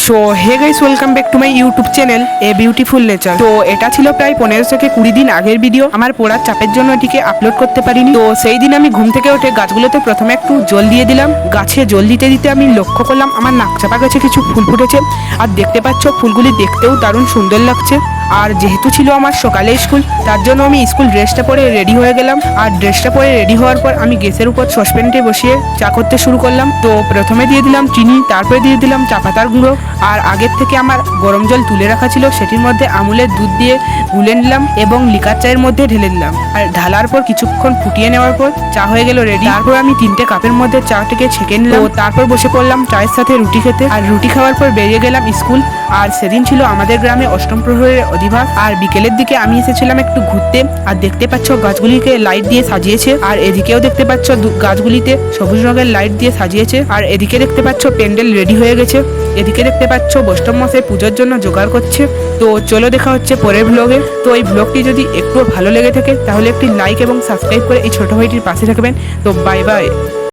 So hey guys, welcome back to my YouTube channel এ beautiful nature. তো এটা ছিল প্রায় 15 থেকে 20 দিন আগের ভিডিও। আমার পড়ার চাপের জন্য এটিকে আপলোড করতে পারিনি। তো সেই দিন আমি ঘুম থেকে উঠে গাছগুলোতে প্রথমে একটু জল দিয়ে দিলাম। গাছে জল দিতে দিতে আমি লক্ষ্য করলাম আমার নাকচাপা গাছে কিছু ফুল ফুটেছে। আর দেখতে পাচ্ছ ফুলগুলি দেখতেও দারুণ সুন্দর লাগছে। আর যেহেতু ছিল আমার সকালে স্কুল, তার জন্য আমি স্কুল ড্রেসটা পরে রেডি হয়ে গেলাম। আর ড্রেসটা পরে রেডি হওয়ার পর আমি গ্যাসের উপর সসপ্যানটে বসিয়ে চা করতে শুরু করলাম। তো প্রথমে দিয়ে দিলাম চিনি, তারপরে দিয়ে দিলাম চা পাতার গুঁড়ো। আর আগের থেকে আমার গরম জল তুলে রাখা ছিল, সেটির মধ্যে আমুলের দুধ দিয়ে গুলে নিলাম এবং লিকার চায়ের মধ্যে ঢেলে দিলাম। আর ঢালার পর কিছুক্ষণ ফুটিয়ে নেওয়ার পর চা হয়ে গেল রেডি। তারপর আমি 3টে কাপের মধ্যে চাটিকে ছেঁকে নিলাম। তো তারপর বসে পড়লাম চায়ের সাথে রুটি খেতে। আর রুটি খাওয়ার পর বেরিয়ে গেলাম স্কুল। আর সেদিন ছিল আমাদের গ্রামে অষ্টম প্রহরের অধিবাস। আর বিকেলের দিকে আমি এসেছিলাম একটু ঘুরতে। আর দেখতে পাচ্ছ গাছগুলিকে লাইট দিয়ে সাজিয়েছে। আর এদিকেও দেখতে পাচ্ছ গাছগুলিতে সবুজ রঙের লাইট দিয়ে সাজিয়েছে। আর এদিকে দেখতে পাচ্ছ প্যান্ডেল রেডি হয়ে গেছে। এদিকে দেখতে পাচ্ছ বৈষ্ণব মশাই পুজোর জন্য জোগাড় করছে। তো চলো দেখা হচ্ছে পরের ব্লগে। তো এই ব্লগটি যদি একটু ভালো লেগে থাকে তাহলে একটি লাইক এবং সাবস্ক্রাইব করে এই ছোট ভাইটির পাশে থাকবেন। তো বাই বাই।